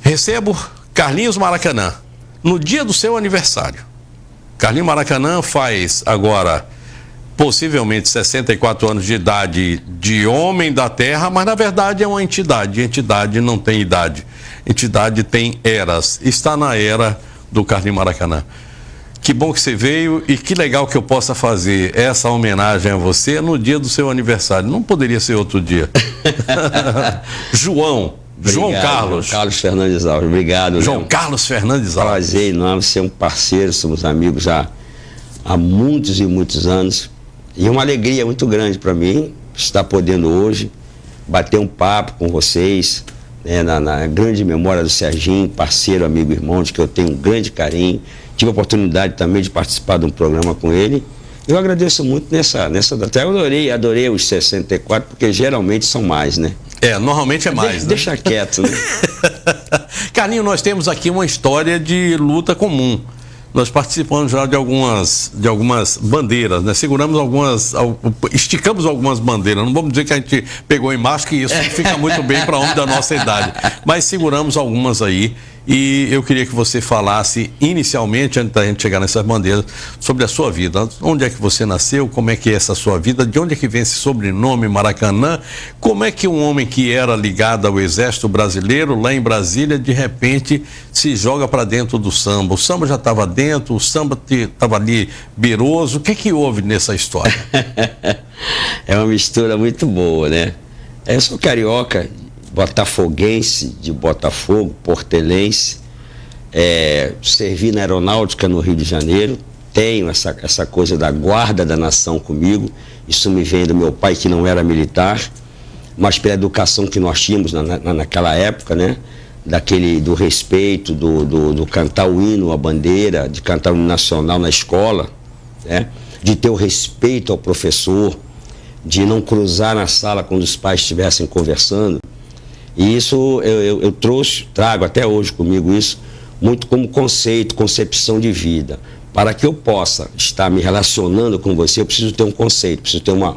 Recebo Carlinhos Maracanã, no dia do seu aniversário. Carlinhos Maracanã faz agora, possivelmente, 64 anos de idade de homem da terra, mas na verdade é uma entidade. Entidade não tem idade. Entidade tem eras. Está na era do Carlinhos Maracanã. Que bom que você veio e que legal que eu possa fazer essa homenagem a você no dia do seu aniversário. Não poderia ser outro dia. João Carlos. João Carlos Fernandes Alves, obrigado. João Léo. Carlos Fernandes Alves. Prazer enorme ser um parceiro, somos amigos já há muitos e muitos anos. E é uma alegria muito grande para mim estar podendo hoje bater um papo com vocês, né, na grande memória do Serginho, parceiro, amigo, irmão, de que eu tenho um grande carinho. Tive a oportunidade também de participar de um programa com ele. Eu agradeço muito nessa até eu adorei os 64, porque geralmente são mais, né? Normalmente é mais, Deixa quieto, né? Carlinho, nós temos aqui uma história de luta comum. Nós participamos já de algumas bandeiras, né? Esticamos algumas bandeiras. Não vamos dizer que a gente pegou em marcha, que isso fica muito bem para homem da nossa idade. Mas seguramos algumas aí. E eu queria que você falasse inicialmente, antes da gente chegar nessas bandeiras, sobre a sua vida. Onde é que você nasceu? Como é que é essa sua vida? De onde é que vem esse sobrenome Maracanã? Como é que um homem que era ligado ao Exército Brasileiro, lá em Brasília, de repente se joga para dentro do samba? O samba já estava dentro, o samba estava ali beiroso. O que é que houve nessa história? É uma mistura muito boa, né? Eu sou carioca, botafoguense, de Botafogo, portelense, servi na aeronáutica no Rio de Janeiro, tenho essa coisa da guarda da nação comigo, isso me vem do meu pai, que não era militar, mas pela educação que nós tínhamos naquela época, né, do respeito, do cantar o hino, a bandeira, de cantar o hino nacional na escola, né, de ter o respeito ao professor, de não cruzar na sala quando os pais estivessem conversando. E isso eu trago até hoje comigo isso, muito como conceito, concepção de vida. Para que eu possa estar me relacionando com você, eu preciso ter um conceito, preciso ter uma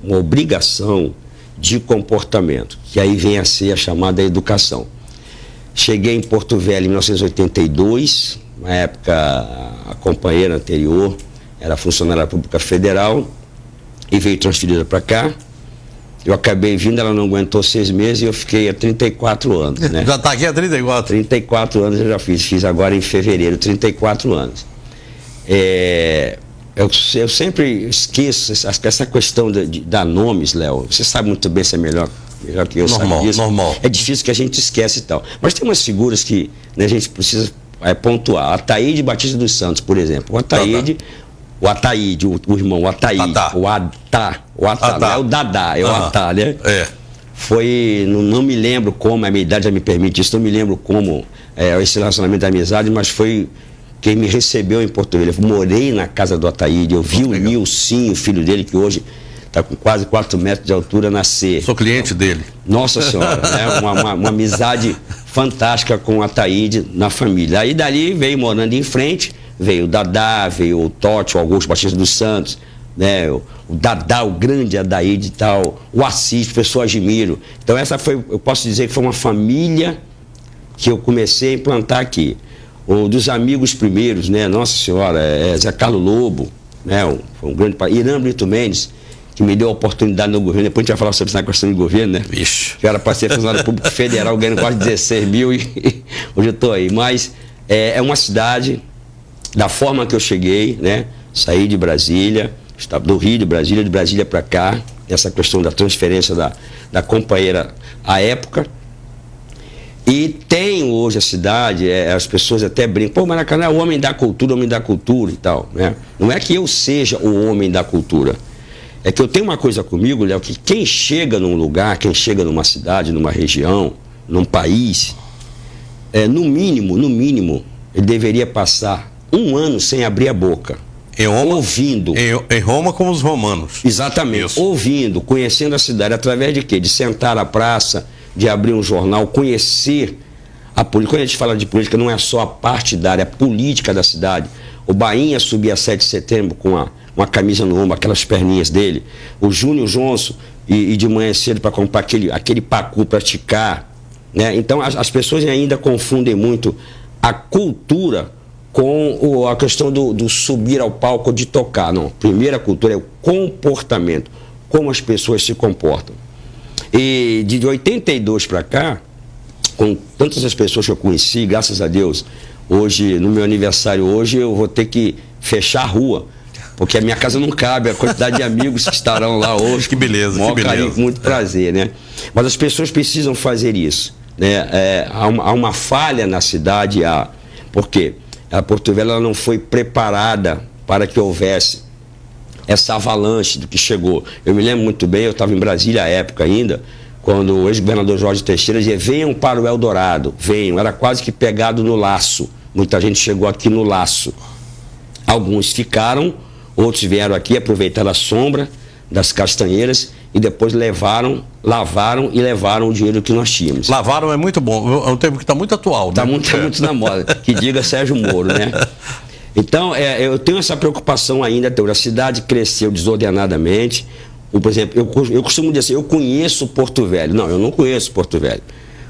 obrigação de comportamento, que aí vem a ser a chamada educação. Cheguei em Porto Velho em 1982, na época a companheira anterior era funcionária pública federal, e veio transferida para cá. Eu acabei vindo, ela não aguentou 6 meses e eu fiquei há 34 anos, né? Já está aqui há 34? 34 anos eu já fiz agora em fevereiro, 34 anos. Eu sempre esqueço essa questão de dar nomes, Léo. Você sabe muito bem se é melhor que eu sabe disso. Normal. É difícil que a gente esquece e tal. Mas tem umas figuras que, né, a gente precisa pontuar. Ataíde Batista dos Santos, por exemplo. O Ataíde, o irmão, o Ataíde, o Atá, não é o Dadá, é o Atá, né? Foi, não me lembro como, a minha idade já me permite isso, não me lembro como esse relacionamento de amizade, mas foi quem me recebeu em Porto Velho. Eu morei na casa do Ataíde, eu vi o Nilcinho, o filho dele, que hoje está com quase 4 metros de altura, nascer. Sou cliente dele. Nossa Senhora, né? uma amizade fantástica com o Ataíde na família. Aí dali veio morando em frente, veio o Dadá, veio o Totti, o Augusto Batista dos Santos, né? O Dadá, o grande Adaíde e tal, o Assis, pessoa admiro. Então essa foi, eu posso dizer que foi uma família que eu comecei a implantar aqui. O dos amigos primeiros, né? Nossa Senhora, Zé Carlos Lobo, né? Foi um grande pai. Irã Brito Mendes, que me deu a oportunidade no governo. Depois a gente vai falar sobre essa questão de governo, né? Vixe. Que era para ser funcionário público federal, ganhando quase 16 mil e hoje eu estou aí. Mas é uma cidade, da forma que eu cheguei, né? Saí de Brasília, do Rio de Brasília para cá, essa questão da transferência da companheira à época. E tem hoje a cidade, as pessoas até brincam, pô, Maracanã é o homem da cultura e tal, né? Não é que eu seja o homem da cultura. É que eu tenho uma coisa comigo, Léo, que quem chega num lugar, quem chega numa cidade, numa região, num país, no mínimo, ele deveria passar 1 ano sem abrir a boca. Em Roma, ouvindo. Em Roma, como os romanos. Exatamente. Isso. Ouvindo, conhecendo a cidade, através de quê? De sentar à praça, de abrir um jornal, conhecer a política. Quando a gente fala de política, não é só a partidária, a política da cidade. O Bainha subia 7 de setembro com uma camisa no ombro, aquelas perninhas dele. O Júnior Johnson, e de manhã cedo para comprar aquele pacu para esticar. Né? Então, as pessoas ainda confundem muito a cultura com a questão do subir ao palco, de tocar. Não, primeira cultura é o comportamento, como as pessoas se comportam. E de 82 para cá, com tantas as pessoas que eu conheci, graças a Deus, hoje, no meu aniversário hoje, eu vou ter que fechar a rua, porque a minha casa não cabe, a quantidade de amigos que estarão lá hoje. Que beleza, com que beleza. Carinho, com muito prazer, né? Mas as pessoas precisam fazer isso, né? Há uma falha na cidade, porque a Porto Velho ela não foi preparada para que houvesse essa avalanche do que chegou. Eu me lembro muito bem, eu estava em Brasília à época ainda, quando o ex-governador Jorge Teixeira dizia: venham para o Eldorado, venham. Era quase que pegado no laço. Muita gente chegou aqui no laço. Alguns ficaram, outros vieram aqui, aproveitaram a sombra das castanheiras e depois lavaram e levaram o dinheiro que nós tínhamos. Lavaram é muito bom, é um termo que está muito atual. Está muito na moda, que diga Sérgio Moro, né? Então, eu tenho essa preocupação ainda, a cidade cresceu desordenadamente. Por exemplo, eu costumo dizer assim: eu conheço Porto Velho. Não, eu não conheço Porto Velho,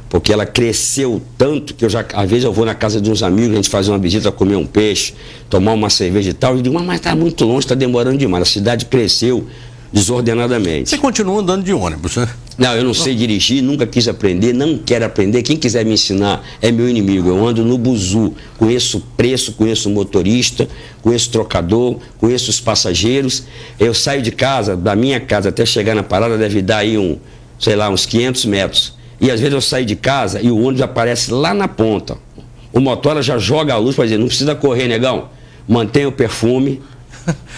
porque ela cresceu tanto que às vezes eu vou na casa de uns amigos, a gente faz uma visita, comer um peixe, tomar uma cerveja e tal, e eu digo: mas está muito longe, está demorando demais. A cidade cresceu desordenadamente. Você continua andando de ônibus, né? Não, eu não sei dirigir, nunca quis aprender, não quero aprender. Quem quiser me ensinar é meu inimigo. Eu ando no buzu, conheço o preço, conheço o motorista, conheço o trocador, conheço os passageiros. Eu saio de casa, da minha casa até chegar na parada, deve dar aí uns 500 metros. E às vezes eu saio de casa e o ônibus aparece lá na ponta. O motora já joga a luz para dizer: não precisa correr, negão, mantenha o perfume,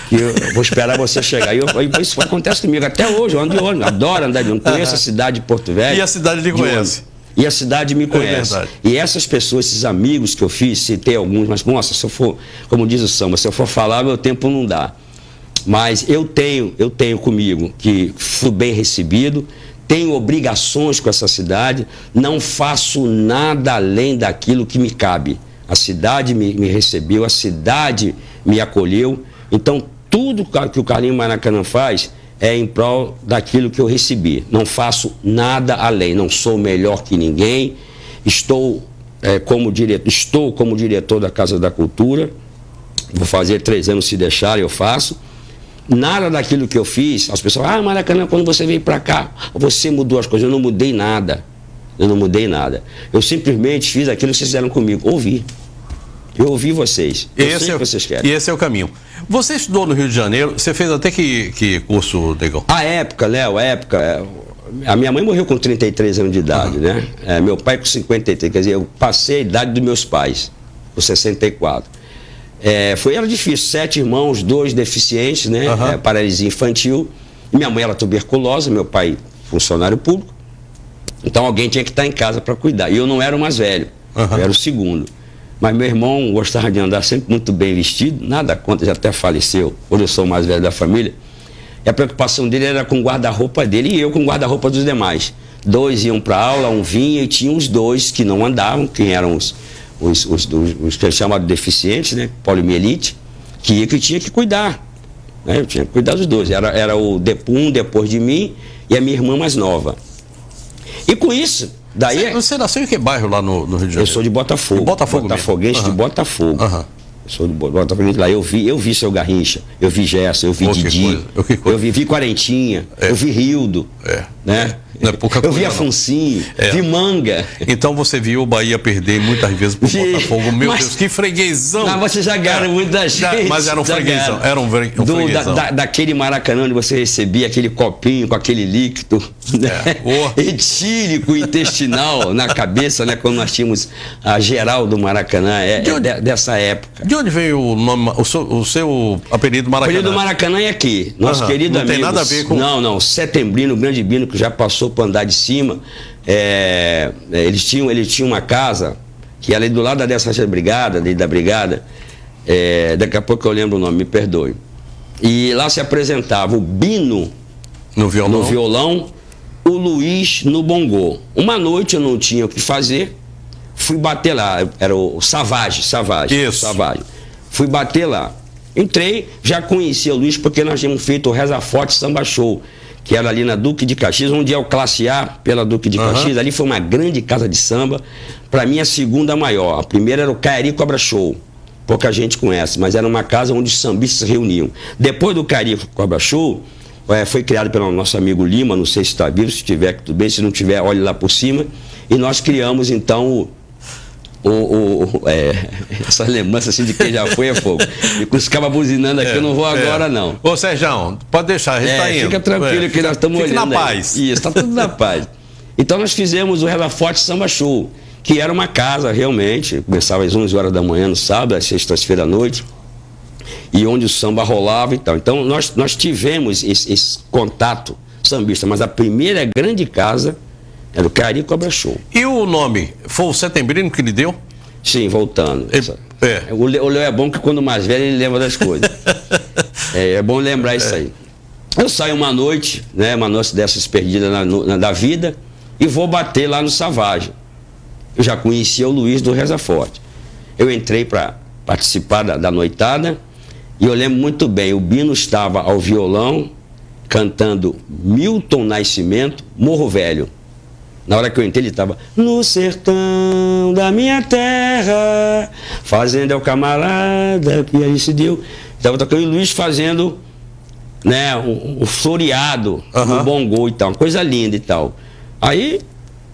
que eu vou esperar você chegar. Isso acontece comigo até hoje, eu ando de ônibus, adoro andar de ônibus, conheço a cidade de Porto Velho. E a cidade lhe conhece. E a cidade me conhece. E essas pessoas, esses amigos que eu fiz, citei alguns, mas, nossa, se eu for, como diz o samba, se eu for falar, meu tempo não dá. Mas eu tenho comigo que fui bem recebido, tenho obrigações com essa cidade, não faço nada além daquilo que me cabe. A cidade me recebeu, a cidade me acolheu. Então, tudo que o Carlinhos Maracanã faz é em prol daquilo que eu recebi. Não faço nada além, não sou melhor que ninguém. Estou como diretor da Casa da Cultura. Vou fazer 3 anos, se deixar, eu faço. Nada daquilo que eu fiz, as pessoas: Maracanã, quando você veio para cá, você mudou as coisas. Eu não mudei nada. Eu simplesmente fiz aquilo que vocês fizeram comigo, ouvi. Eu ouvi vocês. Eu sei o que vocês querem. E esse é o caminho. Você estudou no Rio de Janeiro, você fez até que curso, Negão? A época, Léo, a minha mãe morreu com 33 anos de idade, né? Meu pai com 53, quer dizer, eu passei a idade dos meus pais, com 64. Era difícil, 7 irmãos, 2 deficientes, né? Paralisia infantil. Minha mãe era tuberculosa, meu pai funcionário público. Então alguém tinha que estar em casa para cuidar. E eu não era o mais velho, eu era o segundo. Mas meu irmão gostava de andar sempre muito bem vestido, nada contra, já até faleceu, hoje eu sou o mais velho da família. E a preocupação dele era com o guarda-roupa dele e eu com o guarda-roupa dos demais. 2 iam para aula, 1 vinha, e tinha os 2 que não andavam, que eram os que eles chamavam de deficientes, né? Poliomielite, que tinha que cuidar. Né? Eu tinha que cuidar dos 2. Era o um depois de mim e a minha irmã mais nova. E com isso, daí... Você nasceu em que bairro lá no Rio de Janeiro? Eu sou de Botafogo. Botafoguense de Botafogo. Eu sou de Botafogo. Lá eu vi seu Garrincha, eu vi Gerson, eu vi Didi, eu vi Quarentinha, eu vi Rildo, né? Não é pouca coisa, eu vi Afonsinho, vi Manga. Então você viu o Bahia perder muitas vezes pro Botafogo. Meu Deus, que freguesão! Mas você já ganhou muita gente. Mas era um freguesão. Era um freguesão. Daquele Maracanã onde você recebia aquele copinho com aquele líquido, né? Etílico, intestinal na cabeça, né? Quando nós tínhamos a geral do Maracanã, dessa época. De onde veio o nome, o seu apelido Maracanã? O apelido do Maracanã é aqui. Nosso querido amigo. Não tem nada a ver com... Não. Setembrino, Grande Bino, que já passou para andar de cima. Ele tinha uma casa que era ali do lado da 10ª Brigada, da Brigada. Daqui a pouco eu lembro o nome, me perdoe. E lá se apresentava o Bino no violão, o Luiz no bongô. Uma noite eu não tinha o que fazer, fui bater lá. Era o Savage. Isso. Savage. Fui bater lá. Entrei, já conhecia o Luiz porque nós tínhamos feito o Reza Forte Samba Show, que era ali na Duque de Caxias, onde é o Classe A pela Duque de Caxias. Ali foi uma grande casa de samba, para mim a segunda maior. A primeira era o Cairi Cobra Show, pouca gente conhece, mas era uma casa onde os sambistas se reuniam. Depois do Cairi Cobra Show, foi criado pelo nosso amigo Lima, não sei se está vivo, se tiver, tudo bem, se não tiver, olhe lá por cima. E nós criamos então essa lembrança assim de quem já foi é fogo. E com os cabas buzinando aqui, eu não vou agora, não. Ô, Sérgio, pode deixar, a gente tá indo. Fica tranquilo que nós estamos olhando. Fique na paz. Isso, está tudo na paz. Então nós fizemos o Reza Forte Samba Show, que era uma casa realmente, começava às 11 horas da manhã no sábado, às sextas-feiras à noite, e onde o samba rolava e tal. Então nós tivemos esse contato sambista, mas a primeira grande casa era o Cairi Cobra Show. E o nome? Foi o Setembrino que lhe deu? Sim, voltando. O Léo é bom que quando mais velho ele lembra das coisas. É bom lembrar isso aí. Eu saio uma noite, né, uma noite dessas perdidas da vida, e vou bater lá no Savage. Eu já conhecia o Luiz do Reza Forte. Eu entrei para participar da noitada, e eu lembro muito bem, o Bino estava ao violão, cantando Milton Nascimento, Morro Velho. Na hora que eu entrei, ele estava no sertão da minha terra, fazendo é o camarada que aí se deu. Estava tocando o Luiz fazendo, né, o floreado no bongô e tal, uma coisa linda e tal. Aí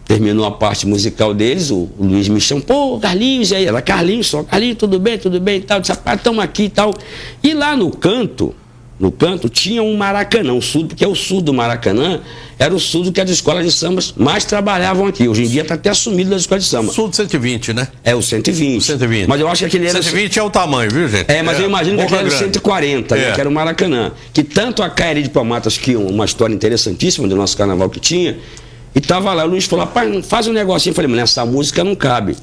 terminou a parte musical deles, o Luiz me chamou, pô, Carlinhos, e aí ela, Carlinhos, só, Carlinhos, tudo bem e tal, disse, rapaz, estamos aqui e tal. E lá no canto tinha um Maracanã, um surdo, porque o surdo do Maracanã era o surdo que as escolas de samba mais trabalhavam aqui. Hoje em dia está até assumido das escolas de samba. Surdo 120, né? É, o 120. O 120. Mas eu acho que aquele era... 120 é o tamanho, viu, gente? Mas eu imagino que aquele era o 140, né, que era o Maracanã. Que tanto a Cairi Diplomatas, que uma história interessantíssima do nosso carnaval que tinha, e tava lá, o Luiz falou, rapaz, faz um negocinho. Eu falei, mas essa música não cabe.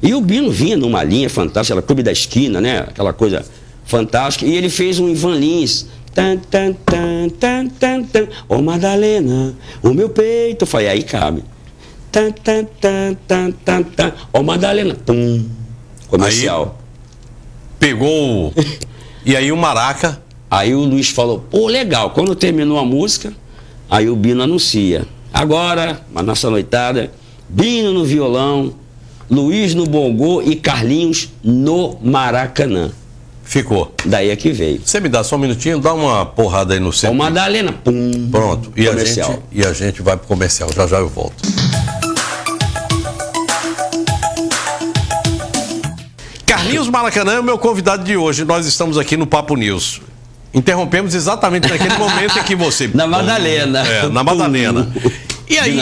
E o Bino vinha numa linha fantástica, era Clube da Esquina, né? Aquela coisa fantástica. E ele fez um Ivan Lins. Tan, tan, tan, tan, tan, tan. Ô Madalena, o meu peito. Eu falei, aí cabe. Tan, tan, tan, tan, tan, tan. Ô Madalena. Pum. Comercial. Aí, pegou. E aí o Maraca. Aí o Luiz falou, pô, legal. Quando terminou a música, aí o Bino anuncia. Agora, a nossa noitada, Bino no violão, Luiz no bongô e Carlinhos no Maracanã. Ficou. Daí é que veio. Você me dá só um minutinho, dá uma porrada aí no centro. Ô Madalena, pum. Pronto. Comercial. E a gente vai pro comercial. Já já eu volto. Carlinhos Maracanã é o meu convidado de hoje. Nós estamos aqui no Papo News. Interrompemos exatamente naquele momento em que você... Na Madalena. Na Madalena. E aí,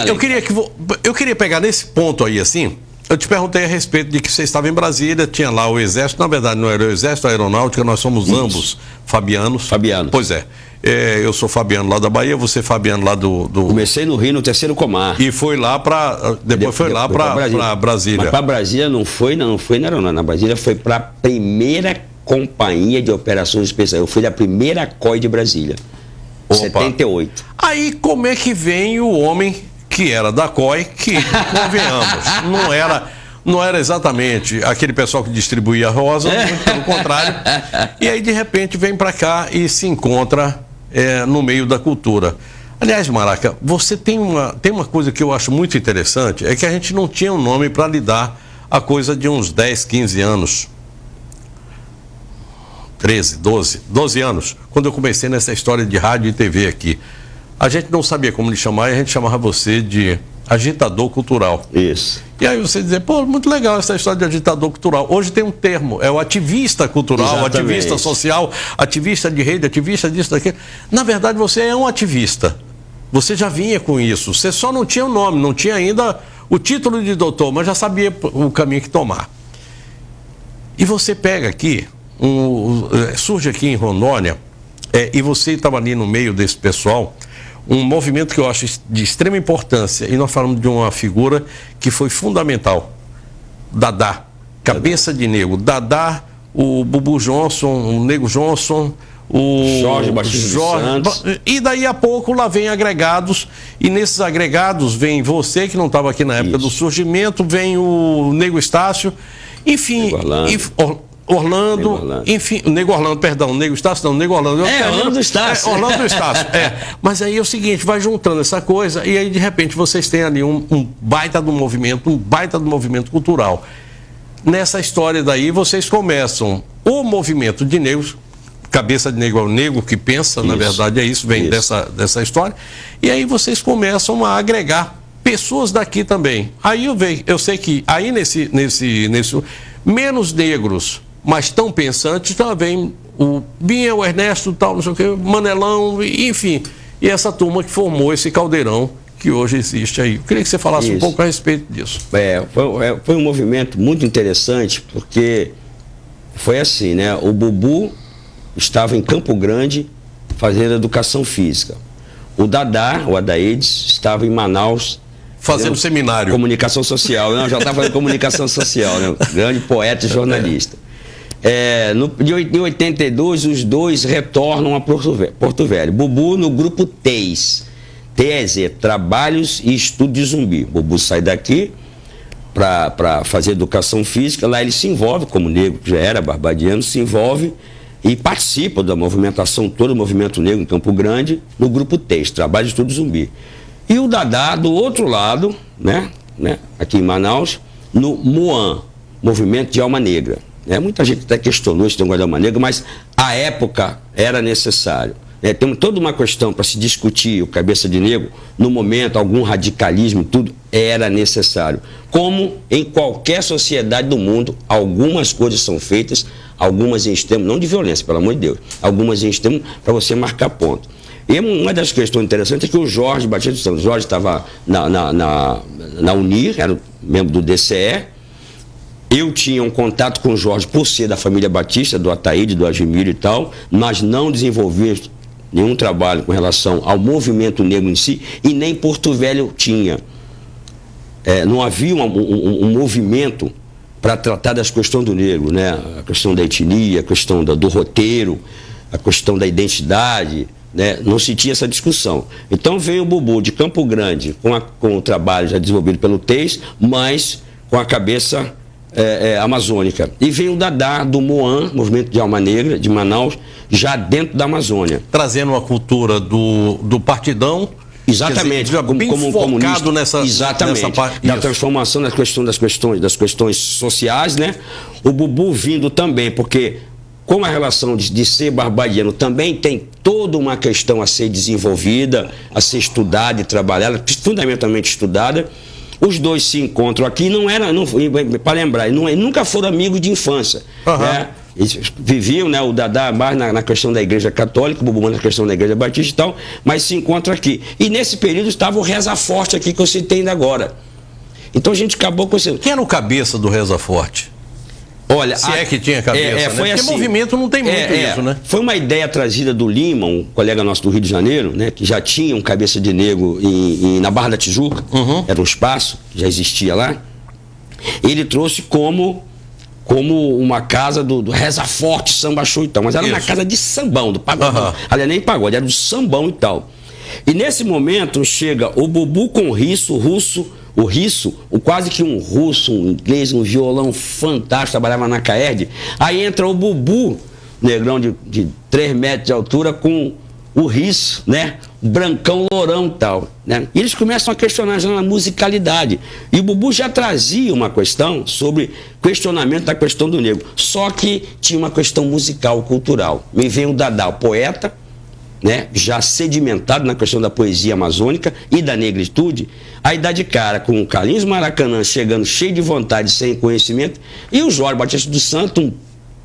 eu queria pegar nesse ponto aí, assim... Eu te perguntei a respeito de que você estava em Brasília, tinha lá o Exército, na verdade não era o Exército, a Aeronáutica, nós somos ambos fabianos. Fabiano. Pois é. Eu sou fabiano lá da Bahia, você fabiano lá do... Comecei no Rio, no 3º Comar. E foi lá para... Depois foi lá para Brasília. Mas para Brasília não foi na Aeronáutica. Na Brasília foi para a primeira Companhia de Operações Especiais. Eu fui da primeira COI de Brasília. Opa. 78. Aí como é que vem o homem... que era da COI, que, convenhamos, não era exatamente aquele pessoal que distribuía rosa, muito pelo contrário. E aí, de repente, vem para cá e se encontra no meio da cultura. Aliás, Maraca, você tem uma coisa que eu acho muito interessante, é que a gente não tinha um nome para lhe dar a coisa de uns 10, 15 anos. 13, 12 anos, quando eu comecei nessa história de rádio e TV aqui. A gente não sabia como lhe chamar e a gente chamava você de agitador cultural. Isso. E aí você dizia, pô, muito legal essa história de agitador cultural. Hoje tem um termo, é o ativista cultural, exatamente. Ativista social, ativista de rede, ativista disso, daquilo. Na verdade, você é um ativista. Você já vinha com isso. Você só não tinha o nome, não tinha ainda o título de doutor, mas já sabia o caminho que tomar. E você pega aqui, surge aqui em Rondônia, e você estava ali no meio desse pessoal, um movimento que eu acho de extrema importância, e nós falamos de uma figura que foi fundamental, Dadá, cabeça de negro, Dadá, o Bubu Johnson, o Nego Johnson, o Jorge Batista Santos. E daí a pouco lá vem agregados, e nesses agregados vem você, que não estava aqui na época do surgimento, vem o Nego Estácio, enfim, Orlando, enfim, Nego Orlando, perdão, Nego Estácio não, Nego Orlando. Orlando Estácio. Orlando Estácio, Mas aí é o seguinte, vai juntando essa coisa e aí de repente vocês têm ali um baita do movimento cultural. Nessa história daí vocês começam o movimento de negros, cabeça de negro é o negro que pensa, isso, na verdade é isso, vem dessa história, e aí vocês começam a agregar pessoas daqui também. Aí eu sei que aí nesse menos negros, mas tão pensantes, também o Binha, o Ernesto, tal, não sei o que, Manelão, enfim, e essa turma que formou esse caldeirão que hoje existe aí. Eu queria que você falasse um pouco a respeito disso. Foi um movimento muito interessante, porque foi assim, né? O Bubu estava em Campo Grande fazendo educação física. O Dadá, o Adaídes, estava em Manaus fazendo seminário. Comunicação social. Não, já estava fazendo comunicação social, né? Grande poeta e jornalista. Em 82, os dois retornam a Porto Velho. Bubu no grupo TEIS. TEZ, Trabalhos e Estudo de Zumbi. Bubu sai daqui para fazer educação física. Lá ele se envolve, como negro que já era barbadiano, se envolve e participa da movimentação toda, do movimento negro em Campo Grande, no grupo TEIS, Trabalhos e Estudo de Zumbi. E o Dadá, do outro lado, né, aqui em Manaus, no MOAN, Movimento de Alma Negra. Muita gente até questionou esse negócio de alma negra, mas à época era necessário. Tem toda uma questão para se discutir o cabeça de negro, no momento, algum radicalismo, tudo era necessário. Como em qualquer sociedade do mundo, algumas coisas são feitas, algumas em extremo, não de violência, pelo amor de Deus, algumas em extremo para você marcar ponto. E uma das questões interessantes é que o Jorge Batista dos Santos, Jorge estava na UNIR, era membro do DCE. Eu tinha um contato com o Jorge por ser da família Batista, do Ataíde, do Admiro e tal, mas não desenvolvi nenhum trabalho com relação ao movimento negro em si, e nem Porto Velho tinha. Não havia um movimento para tratar das questões do negro, né? A questão da etnia, a questão do roteiro, a questão da identidade, né? Não se tinha essa discussão. Então veio o Bubu de Campo Grande, com o trabalho já desenvolvido pelo TEIS, mas com a cabeça amazônica. E veio o Dadá, do MOAN, Movimento de Alma Negra, de Manaus, já dentro da Amazônia. Trazendo a cultura do partidão. Exatamente, dizer, bem como comunista. Exatamente, nessa parte, da transformação das questões sociais, né? O Bubu vindo também, porque como a relação de ser barbadiano também tem toda uma questão a ser desenvolvida, a ser estudada e trabalhada, fundamentalmente estudada. Os dois se encontram aqui, para lembrar, nunca foram amigos de infância. Né? Eles viviam, né, o Dadá mais na questão da Igreja Católica, o Bubu mais na questão da Igreja Batista e tal, mas se encontram aqui. E nesse período estava o Reza Forte aqui, que eu citei ainda agora. Então a gente acabou com esse... Quem era o cabeça do Reza Forte? Olha, se é que tinha cabeça, né? Foi Porque assim, movimento não tem muito isso, né? Foi uma ideia trazida do Lima, um colega nosso do Rio de Janeiro, né, que já tinha um cabeça de negro na Barra da Tijuca, era um espaço que já existia lá. Ele trouxe como uma casa do Reza Forte, samba show e tal, mas era uma casa de sambão, do pagode. Aliás, nem pagode, era do sambão e tal. E nesse momento chega o Bubu com o Risso, quase que um russo, um inglês, um violão fantástico, trabalhava na Caerd. Aí entra o Bubu, negrão de 3 metros de altura, com o Risso, né? Brancão, lourão e tal, né? E eles começam a questionar já na musicalidade. E o Bubu já trazia uma questão sobre questionamento da questão do negro. Só que tinha uma questão musical, cultural. Me vem o Dadá, o poeta, né, já sedimentado na questão da poesia amazônica e da negritude, aí dá de cara com o Carlinhos Maracanã chegando cheio de vontade, sem conhecimento, e o Jorge Batista dos Santos, um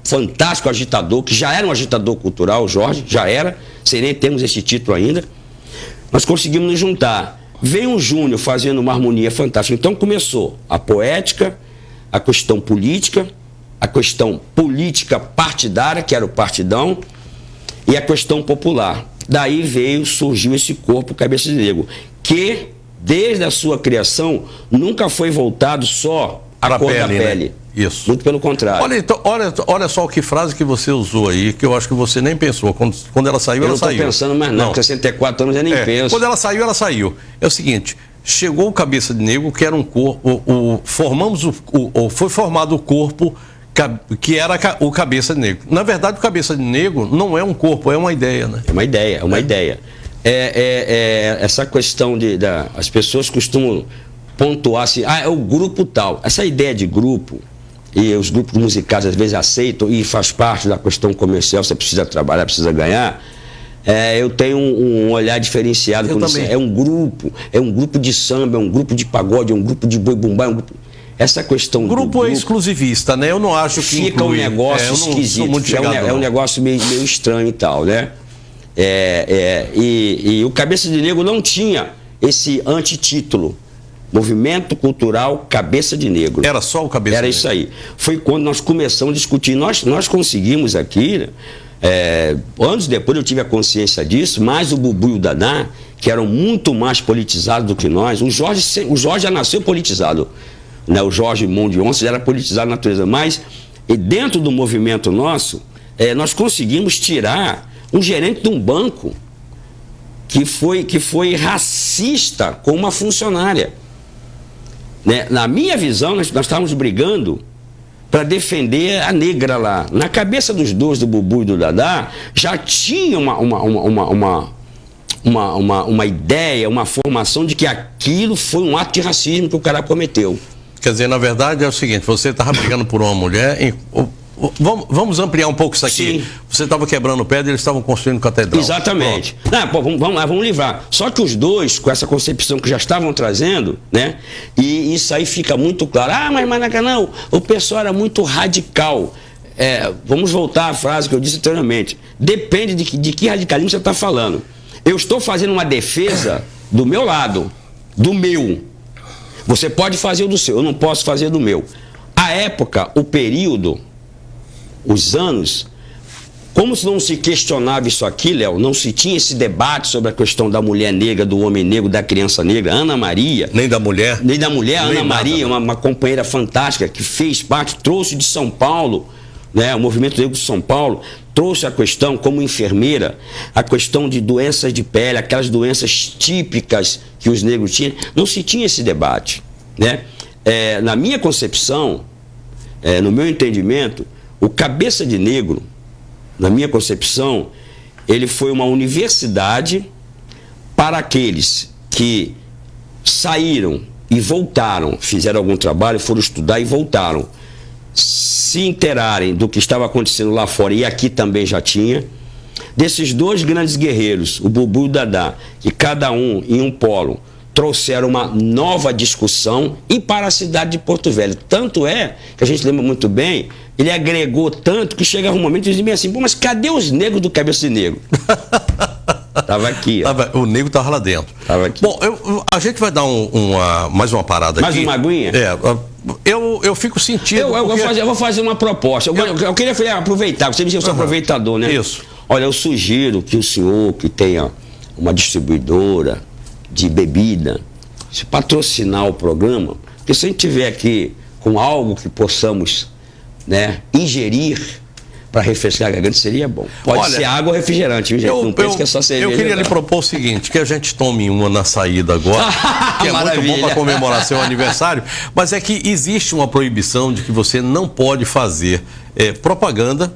fantástico agitador, que já era um agitador cultural, o Jorge, já era, sem nem termos esse título ainda. Nós conseguimos nos juntar. Veio o Júnior fazendo uma harmonia fantástica. Então começou a poética, a questão política partidária, que era o partidão, e a questão popular. Daí surgiu esse corpo Cabeça de Negro, que desde a sua criação nunca foi voltado só à cor da pele. Né? Isso. Muito pelo contrário. Olha só que frase que você usou aí, que eu acho que você nem pensou. Quando ela saiu, ela saiu. Eu não estou pensando mais não, 64 anos eu nem penso. Quando ela saiu, ela saiu. É o seguinte, chegou o Cabeça de Negro, que era um corpo, foi formado o corpo que era o Cabeça de Negro. Na verdade, o Cabeça de Negro não é um corpo, é uma ideia, né? É uma ideia. Essa questão as pessoas costumam pontuar assim, é o grupo tal. Essa ideia de grupo, e os grupos musicais às vezes aceitam e faz parte da questão comercial, você precisa trabalhar, precisa ganhar. Eu tenho um olhar diferenciado. É um grupo de samba, é um grupo de pagode, é um grupo de boi bumbá, essa questão do grupo é exclusivista, né? Eu não acho que fica um negócio esquisito, é um negócio meio estranho e tal, né? E o Cabeça de Negro não tinha esse antitítulo. Movimento Cultural Cabeça de Negro. Era só o Cabeça de Negro? Era isso aí. Foi quando nós começamos a discutir. Nós conseguimos aqui, anos depois eu tive a consciência disso, mas o Bubu e o Dadá, que eram muito mais politizados do que nós, o Jorge já nasceu politizado, né? O Jorge Mondionça já era politizado na natureza, mas dentro do movimento nosso, nós conseguimos tirar um gerente de um banco que foi racista com uma funcionária. Né? Na minha visão, nós estávamos brigando para defender a negra lá. Na cabeça dos dois, do Bubu e do Dadá, já tinha uma ideia, uma formação de que aquilo foi um ato de racismo que o cara cometeu. Quer dizer, na verdade é o seguinte, você estava brigando por uma mulher... Vamos ampliar um pouco isso aqui. Sim. Você estava quebrando pedra e eles estavam construindo catedral. Exatamente. Vamos lá, vamos livrar. Só que os dois, com essa concepção que já estavam trazendo, né? E isso aí fica muito claro. Mas não, o pessoal era muito radical. Vamos voltar à frase que eu disse anteriormente. Depende de que radicalismo você está falando. Eu estou fazendo uma defesa do meu lado, do meu. Você pode fazer o do seu, eu não posso fazer do meu. A época, o período, os anos, como se não se questionava isso aqui, Léo, não se tinha esse debate sobre a questão da mulher negra, do homem negro, da criança negra, Ana Maria. Nem da mulher? Nem da mulher, Ana Maria, uma companheira fantástica que fez parte, trouxe de São Paulo, né, o movimento negro de São Paulo, trouxe a questão como enfermeira, a questão de doenças de pele, aquelas doenças típicas que os negros tinham, não se tinha esse debate, né? Na minha concepção, no meu entendimento, o Cabeça de Negro, na minha concepção, ele foi uma universidade para aqueles que saíram e voltaram, fizeram algum trabalho, foram estudar e voltaram, se inteirarem do que estava acontecendo lá fora, e aqui também já tinha, desses dois grandes guerreiros, o Bubu e o Dadá, que cada um em um polo, trouxeram uma nova discussão e para a cidade de Porto Velho. Tanto é, que a gente lembra muito bem, ele agregou tanto que chegava um momento e dizia assim, mas cadê os negros do Cabeça de Negro? Tava aqui, ó. O negro tava lá dentro. Tava aqui. Bom, a gente vai dar mais uma parada mais aqui. Mais uma aguinha? Eu fico sentindo... Eu vou fazer uma proposta. Eu queria aproveitar, você me disse que eu sou aproveitador, né? Isso. Olha, eu sugiro que o senhor, que tenha uma distribuidora de bebida, se patrocinar o programa, porque se a gente tiver aqui com algo que possamos, né, ingerir para refrescar a garganta, seria bom. Pode ser água ou refrigerante, viu, gente? Não pense que é só cerveja. Eu queria lhe propor o seguinte, que a gente tome uma na saída agora, que é muito bom para comemorar seu aniversário, mas é que existe uma proibição de que você não pode fazer propaganda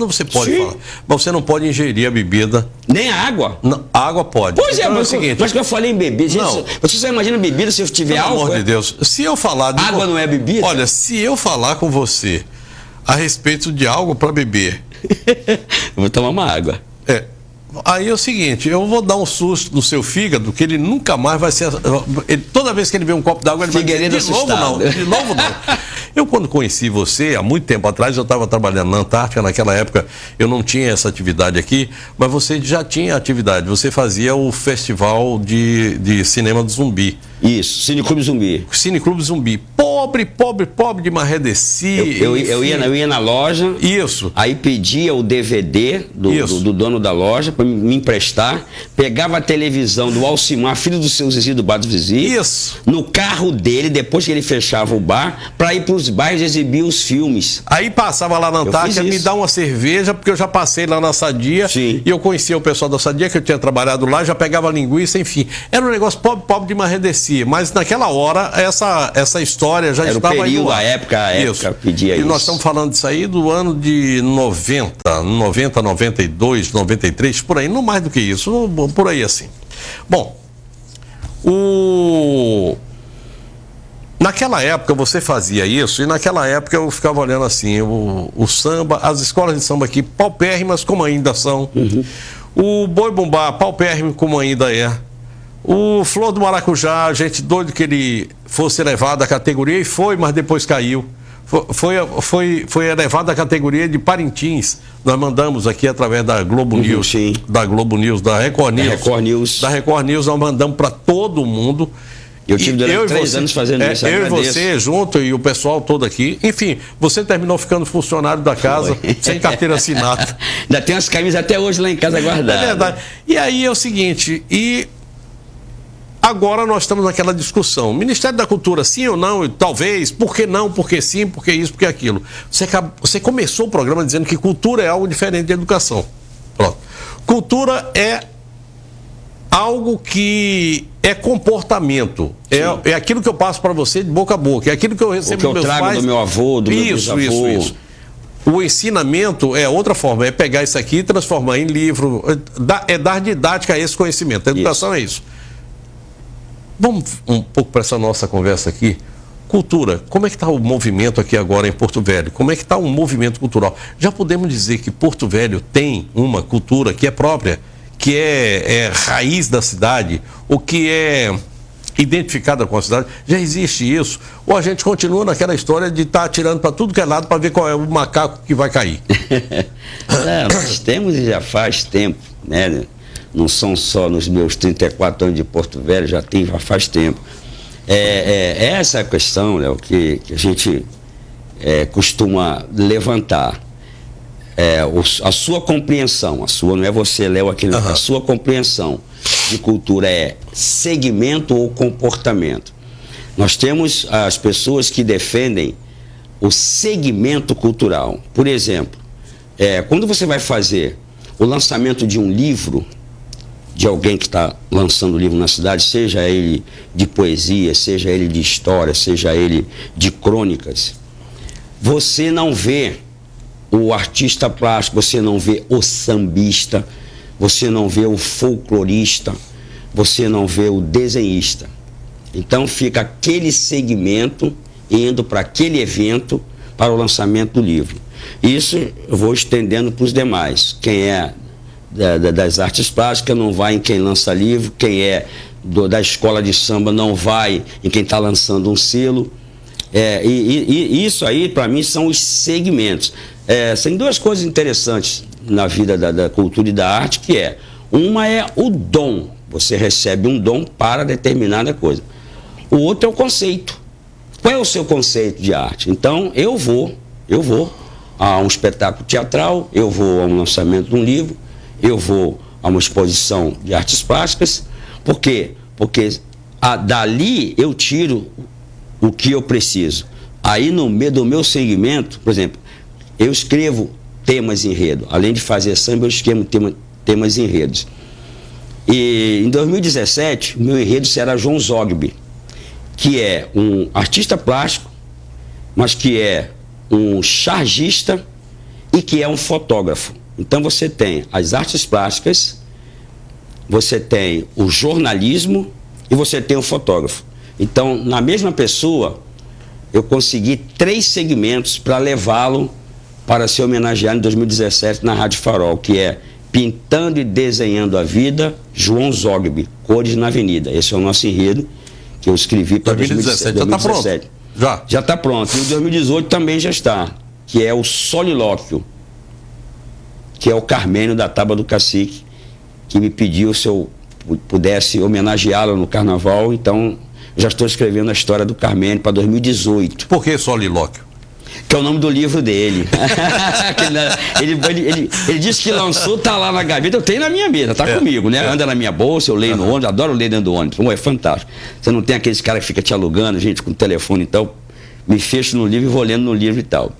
você pode falar, mas você não pode ingerir a bebida. Nem a água? Não, a água pode. Pois então, mas o seguinte... Mas que eu falei em bebida, não. Você só imagina bebida se eu tiver álcool? Pelo amor de Deus, se eu falar... Água não é bebida? Olha, se eu falar com você a respeito de algo para beber... eu vou tomar uma água. Aí é o seguinte, eu vou dar um susto no seu fígado, que ele nunca mais vai ser... toda vez que ele vê um copo d'água, ele vai dizer, de novo não. Eu, quando conheci você, há muito tempo atrás, eu estava trabalhando na Antártica, naquela época eu não tinha essa atividade aqui, mas você já tinha atividade, você fazia o festival de cinema do Zumbi. Isso, Cineclube Zumbi. Cineclube Zumbi. Pobre de Maré de Si. Eu ia na loja. Isso. Aí pedia o DVD do dono da loja para me emprestar. Pegava a televisão do Alcimar, filho do seu Zizi, do bar do Zizi. Isso. No carro dele, depois que ele fechava o bar, para ir para os bairros exibir os filmes. Aí passava lá na Antártica, me dá uma cerveja, porque eu já passei lá na Sadia. Sim. E eu conhecia o pessoal da Sadia, que eu tinha trabalhado lá, já pegava linguiça, enfim. Era um negócio pobre de Maré de Si. Mas naquela hora, essa história história já era estava o período, aí. a época pedia isso. E nós estamos falando disso aí do ano de 90, 92, 93, por aí, não mais do que isso, por aí assim. Bom, naquela época você fazia isso, e naquela época eu ficava olhando assim, o samba, as escolas de samba aqui, paupérrimas como ainda são, o Boi Bumbá, paupérrimo como ainda é, o Flor do Maracujá, a gente doido que ele fosse elevado à categoria, e foi, mas depois caiu. Foi elevado à categoria de Parintins. Nós mandamos aqui através da Globo News, sim. da Globo News, da Record News. Da Record News, nós mandamos para todo mundo. Eu tive durante 3 anos fazendo isso. Eu e você junto, e o pessoal todo aqui. Enfim, você terminou ficando funcionário da casa, sem carteira assinada. Ainda tem as camisas até hoje lá em casa guardadas. É verdade. E aí é o seguinte, agora nós estamos naquela discussão. Ministério da Cultura, sim ou não? Talvez. Por que não? Por que sim? Por que isso? Por que aquilo? Você começou o programa dizendo que cultura é algo diferente de educação. Pronto. Cultura é algo que é comportamento. É aquilo que eu passo para você de boca a boca. É aquilo que eu recebo dos meus pais. O que eu trago do meu avô, do meu bisavô. Isso. O ensinamento é outra forma. É pegar isso aqui e transformar em livro. É dar didática a esse conhecimento. A educação é isso. Vamos um pouco para essa nossa conversa aqui. Cultura, como é que está o movimento aqui agora em Porto Velho? Como é que está o movimento cultural? Já podemos dizer que Porto Velho tem uma cultura que é própria, que é raiz da cidade, ou que é identificada com a cidade? Já existe isso? Ou a gente continua naquela história de estar atirando para tudo que é lado para ver qual é o macaco que vai cair? Nós temos e já faz tempo, né? Não são só nos meus 34 anos de Porto Velho, já faz tempo. Essa é a questão, Léo, que a gente costuma levantar. A sua compreensão, a sua não é você, Léo, aquele, a sua compreensão de cultura é segmento ou comportamento. Nós temos as pessoas que defendem o segmento cultural. Por exemplo, quando você vai fazer o lançamento de um livro, de alguém que está lançando livro na cidade, seja ele de poesia, seja ele de história, seja ele de crônicas, você não vê o artista plástico, você não vê o sambista, você não vê o folclorista, você não vê o desenhista. Então fica aquele segmento indo para aquele evento para o lançamento do livro. Isso eu vou estendendo para os demais. Quem é das artes plásticas não vai em quem lança livro, quem é da escola de samba não vai em quem está lançando um selo. E isso aí, para mim, são os segmentos. Tem 2 coisas interessantes na vida da cultura e da arte, que uma é o dom. Você recebe um dom para determinada coisa. O outro é o conceito. Qual é o seu conceito de arte? Então, eu vou a um espetáculo teatral, eu vou a um lançamento de um livro, eu vou a uma exposição de artes plásticas. Por quê? Porque dali eu tiro o que eu preciso. Aí no meio do meu segmento, por exemplo, eu escrevo temas enredo. Além de fazer samba, eu escrevo temas enredos. E em 2017, o meu enredo será João Zogby, que é um artista plástico, mas que é um chargista e que é um fotógrafo. Então você tem as artes plásticas, você tem o jornalismo e você tem o fotógrafo. Então, na mesma pessoa, eu consegui 3 segmentos para levá-lo para ser homenageado em 2017 na Rádio Farol, que é Pintando e Desenhando a Vida, João Zogby, Cores na Avenida. Esse é o nosso enredo que eu escrevi para 2017. Já está pronto? Já está pronto. E o 2018 também já está, que é o Solilóquio, que é o Carmênio da Tábua do Cacique, que me pediu se eu pudesse homenageá-lo no Carnaval. Então, já estou escrevendo a história do Carmênio para 2018. Por que Solilóquio? Que é o nome do livro dele. ele disse que lançou, tá lá na gaveta, eu tenho na minha mesa, tá comigo, né? Anda na minha bolsa, eu leio no ônibus, adoro ler dentro do ônibus. É fantástico. Você não tem aqueles caras que fica te alugando, gente, com o telefone, então, me fecho no livro e vou lendo no livro e tal.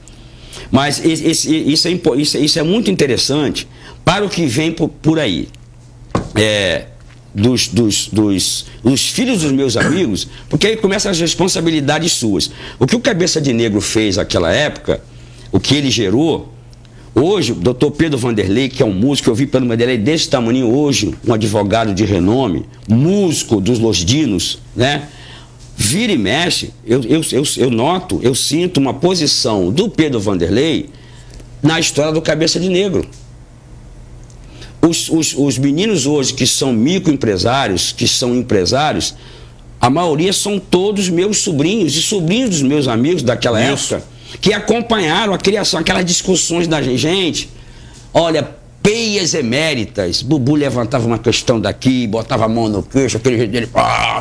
Mas isso é muito interessante para o que vem por aí. dos filhos dos meus amigos, porque aí começam as responsabilidades suas. O que o Cabeça de Negro fez naquela época, o que ele gerou, hoje, o doutor Pedro Vanderlei, que é um músico, eu vi Pedro Vanderlei desse tamanho hoje, um advogado de renome, músico dos Los Dinos, né? Vira e mexe, eu noto, eu sinto uma posição do Pedro Vanderlei na história do Cabeça de Negro. Os meninos hoje que são microempresários, que são empresários, a maioria são todos meus sobrinhos e sobrinhos dos meus amigos daquela época, que acompanharam a criação, aquelas discussões da gente. Olha, peias eméritas, Bubu levantava uma questão daqui, botava a mão no queixo, aquele jeito dele,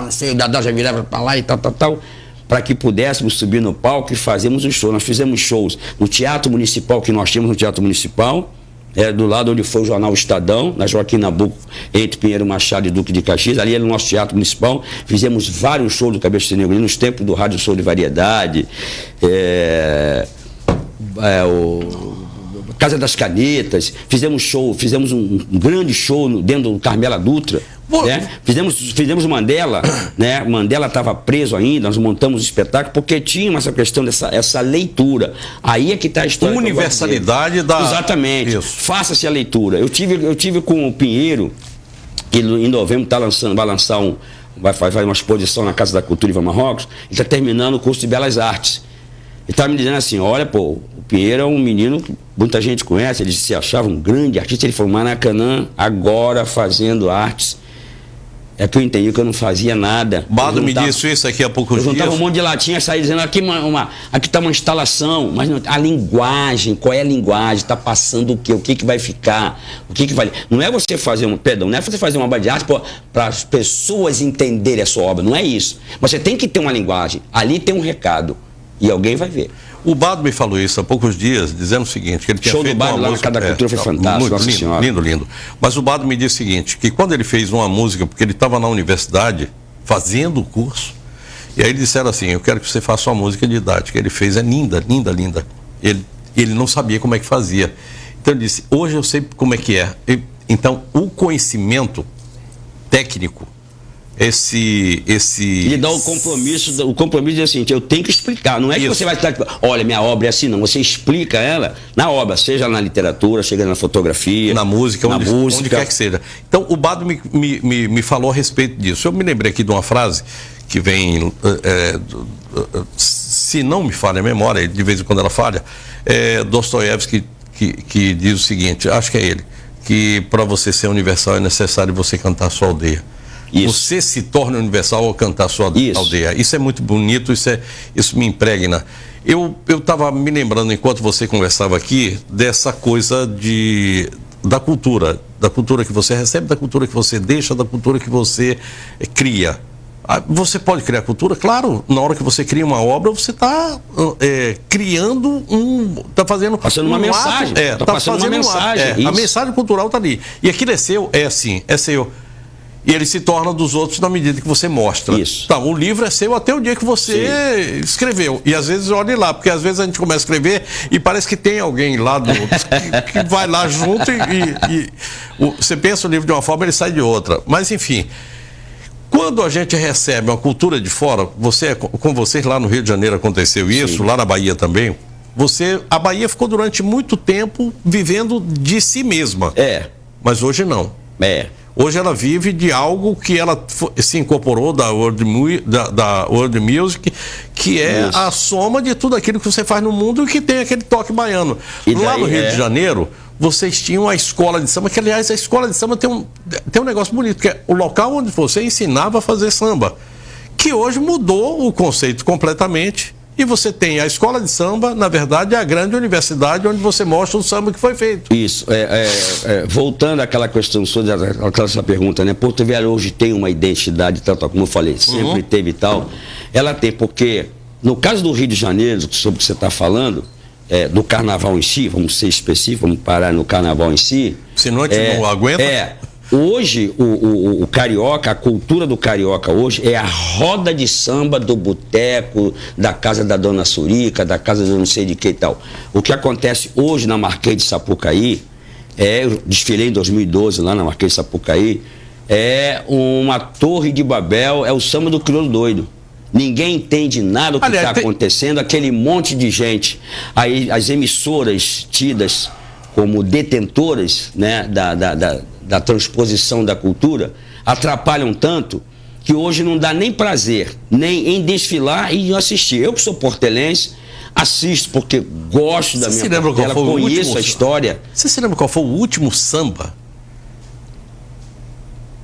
não sei, o Dadá já virava para lá e tal, para que pudéssemos subir no palco e fazermos um show. Nós fizemos shows no Teatro Municipal, que nós tínhamos no Teatro Municipal, do lado onde foi o jornal Estadão, na Joaquim Nabuco, entre Pinheiro Machado e Duque de Caxias, ali era o nosso Teatro Municipal. Fizemos vários shows do Cabeça de Negro, nos tempos do Rádio Show de Variedade, Casa das Canetas, fizemos um grande show dentro do Carmela Dutra, né? Fizemos Mandela, né? Mandela estava preso ainda, nós montamos o espetáculo porque tinha essa questão essa leitura. Aí é que está a história. Universalidade da... Exatamente. Faça-se a leitura. Eu tive com o Pinheiro, que em novembro vai fazer uma exposição na Casa da Cultura Ivan Marrocos, e está terminando o curso de Belas Artes. Ele estava me dizendo assim, olha, pô, o Pinheiro é um menino que muita gente conhece, ele se achava um grande artista, ele falou, Maracanã, agora fazendo artes. É que eu entendi que eu não fazia nada. Bado me disse isso aqui há poucos dias. Eu juntava um monte de latinha, saía dizendo, aqui está uma instalação, mas não, a linguagem, qual é a linguagem, está passando o quê, o que vai ficar, o que vai... Não é você fazer não é você fazer uma obra de arte para as pessoas entenderem a sua obra, não é isso. Você tem que ter uma linguagem, ali tem um recado. E alguém vai ver. O Bado me falou isso há poucos dias, dizendo o seguinte, que ele tinha feito uma música... lá na Casa da Cultura foi fantástico, muito lindo, lindo. Mas o Bado me disse o seguinte, que quando ele fez uma música, porque ele estava na universidade, fazendo o curso, e aí disseram assim, eu quero que você faça uma música didática. Ele fez, é linda, linda, linda. Ele não sabia como é que fazia. Então ele disse, hoje eu sei como é que é. Então, o conhecimento técnico, Ele dá o compromisso é assim, eu tenho que explicar, não é que você vai estar, olha, minha obra é assim, não, você explica ela na obra, seja na literatura, seja na fotografia, na música, onde quer que seja. Então, o Bado me falou a respeito disso. Eu me lembrei aqui de uma frase que vem, se não me falha a memória, de vez em quando ela falha, Dostoiévski que diz o seguinte, acho que é ele, que para você ser universal é necessário você cantar a sua aldeia. Isso. Você se torna universal ao cantar a sua aldeia. Isso é muito bonito, isso me impregna. Eu estava me lembrando, enquanto você conversava aqui, dessa coisa da cultura que você recebe, da cultura que você deixa, da cultura que você cria. Você pode criar cultura? Claro, na hora que você cria uma obra, você está criando está fazendo... Passando uma mensagem. Está passando uma mensagem. A mensagem cultural está ali. E aquilo é seu, é assim, é seu. E ele se torna dos outros na medida que você mostra. Isso. Tá, o livro é seu até o dia que você escreveu. E às vezes olhe lá, porque às vezes a gente começa a escrever e parece que tem alguém lá que vai lá junto e você pensa o livro de uma forma, ele sai de outra. Mas enfim, quando a gente recebe uma cultura de fora, com vocês lá no Rio de Janeiro aconteceu isso, sim, lá na Bahia também, a Bahia ficou durante muito tempo vivendo de si mesma. Mas hoje não. Hoje ela vive de algo que ela se incorporou da World Music, que é a soma de tudo aquilo que você faz no mundo e que tem aquele toque baiano. Lá no Rio de Janeiro, vocês tinham a escola de samba, que aliás a escola de samba tem um negócio bonito, que é o local onde você ensinava a fazer samba, que hoje mudou o conceito completamente. E você tem a escola de samba, na verdade, é a grande universidade onde você mostra o samba que foi feito. Isso. Voltando àquela questão sua, àquela pergunta, né? Porto Velho hoje tem uma identidade, tanto como eu falei, sempre teve e tal. Ela tem, porque no caso do Rio de Janeiro, sobre o que você está falando, do carnaval em si, vamos ser específicos, vamos parar no carnaval em si. Senão a gente não aguenta. Hoje, o carioca, a cultura do carioca hoje é a roda de samba do boteco, da casa da dona Surica, da casa de não sei de que e tal. O que acontece hoje na Marquês de Sapucaí, eu desfilei em 2012 lá na Marquês de Sapucaí, é uma torre de Babel, é o samba do crioulo doido. Ninguém entende nada do que está acontecendo, aquele monte de gente. Aí as emissoras tidas como detentoras, né, da transposição da cultura atrapalham tanto que hoje não dá nem prazer, nem em desfilar e assistir. Eu que sou portelense, assisto porque gosto da minha Portela, conheço a história. Você se lembra qual foi o último samba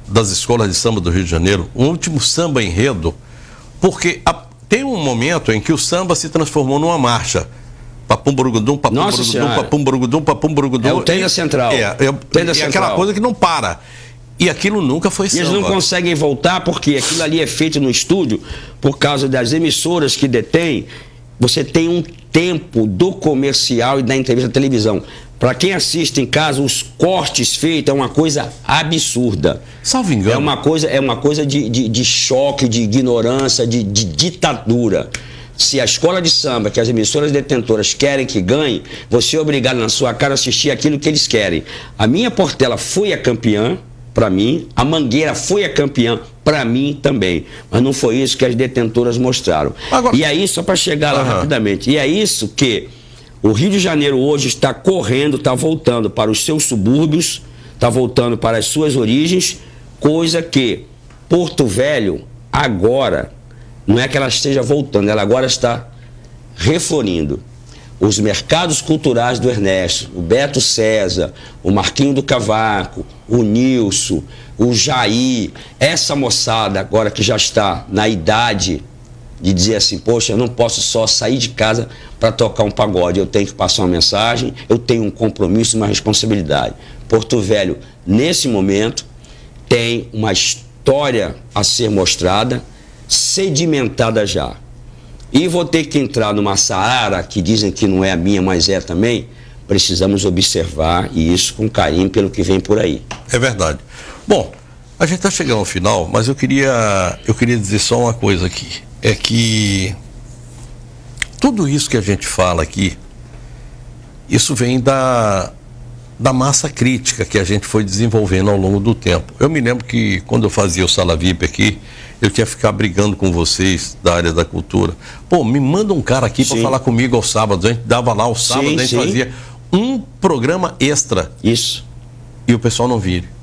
das escolas de samba do Rio de Janeiro? O último samba enredo? Porque tem um momento em que o samba se transformou numa marcha. Papum, burugudum, papum, burugudum, papum, burugudum, papum, burugudum. É o Tenda Central. Aquela coisa que não para. E aquilo nunca foi samba. Eles não conseguem voltar porque aquilo ali é feito no estúdio por causa das emissoras que detêm. Você tem um tempo do comercial e da entrevista da televisão. Para quem assiste em casa, os cortes feitos é uma coisa absurda. Salvo engano. É uma coisa de choque, de ignorância, de ditadura. Se a escola de samba, que as emissoras detentoras querem que ganhe, você é obrigado na sua cara a assistir aquilo que eles querem. A minha Portela foi a campeã, para mim, a Mangueira foi a campeã, para mim também. Mas não foi isso que as detentoras mostraram. Agora... E aí, só para chegar lá rapidamente, e é isso que o Rio de Janeiro hoje está correndo, está voltando para os seus subúrbios, está voltando para as suas origens, coisa que Porto Velho agora, não é que ela esteja voltando, ela agora está reflorindo. Os mercados culturais do Ernesto, o Beto César, o Marquinho do Cavaco, o Nilson, o Jair, essa moçada agora que já está na idade de dizer assim, poxa, eu não posso só sair de casa para tocar um pagode, eu tenho que passar uma mensagem, eu tenho um compromisso, uma responsabilidade. Porto Velho, nesse momento, tem uma história a ser mostrada, sedimentada já. E vou ter que entrar numa seara que dizem que não é a minha, mas é também. Precisamos observar e isso com carinho pelo que vem por aí. É verdade. Bom, a gente está chegando ao final, mas eu queria dizer só uma coisa aqui. É que tudo isso que a gente fala aqui, isso vem da massa crítica que a gente foi desenvolvendo ao longo do tempo. Eu me lembro que quando eu fazia o Sala VIP aqui, eu tinha que ficar brigando com vocês da área da cultura. Pô, me manda um cara aqui para falar comigo aos sábados. A gente dava lá aos sábados, a gente fazia um programa extra. Isso. E o pessoal não vira.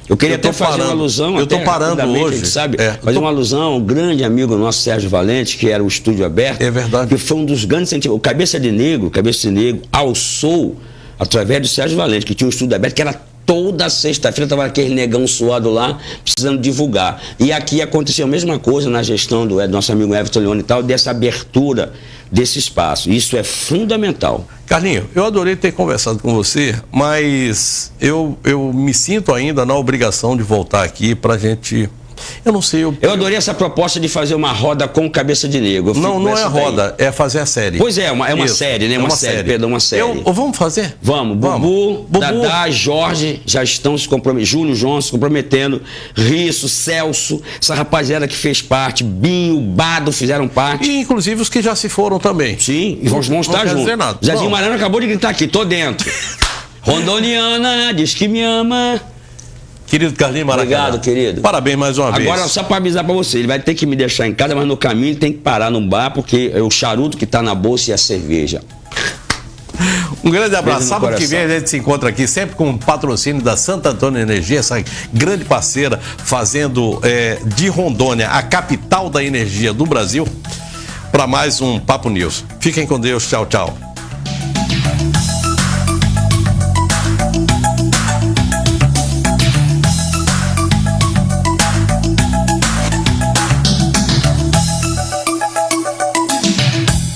Eu queria até fazer uma alusão. Eu estou parando hoje. Sabe? Fazer uma alusão a um grande amigo nosso, Sérgio Valente, que era o Estúdio Aberto. É verdade. Que foi um dos grandes incentivos. O Cabeça de Negro alçou através do Sérgio Valente, que tinha um Estúdio Aberto, que era toda sexta-feira, estava aquele negão suado lá, precisando divulgar. E aqui aconteceu a mesma coisa na gestão do nosso amigo Everton Leone e tal, dessa abertura desse espaço. Isso é fundamental. Carlinho, eu adorei ter conversado com você, mas eu me sinto ainda na obrigação de voltar aqui para a gente... Eu não sei... Eu adorei essa proposta de fazer uma roda com Cabeça de Negro. Não é roda, é fazer a série. Pois é, uma série, né? Uma série. Vamos fazer? Vamos. Bubu, Dadá, Jorge já estão se comprometendo. Júlio João se comprometendo. Risso, Celso, essa rapaziada que fez parte. Binho, Bado fizeram parte. E inclusive os que já se foram também. Sim, e vão estar juntos. Zezinho Mariano acabou de gritar aqui, tô dentro. Rondoniana, diz que me ama. Querido Carlinho Maracanã. Obrigado, querido. Parabéns mais uma vez. Agora, só para avisar para você, ele vai ter que me deixar em casa, mas no caminho ele tem que parar no bar, porque é o charuto que está na bolsa e a cerveja. Um grande abraço. Sábado que vem a gente se encontra aqui, sempre com o patrocínio da Santo Antônio Energia, essa grande parceira, fazendo de Rondônia a capital da energia do Brasil, para mais um Papo News. Fiquem com Deus. Tchau, tchau.